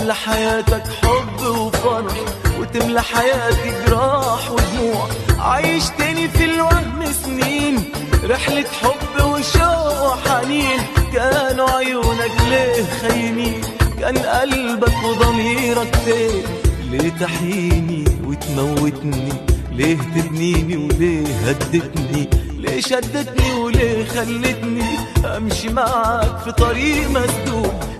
تملى حياتك حب وفرح وتملى حياتي جراح ودموع. عايشتني في الوهم سنين، رحلة حب وشوق وحنين. كانوا عيونك ليه خاينين، كان قلبك وضميرك فين؟ ليه تحييني وتموتني؟ ليه تبنيني وليه هدتني؟ ليه شدتني وليه خلتني امشي معاك في طريق مسدود؟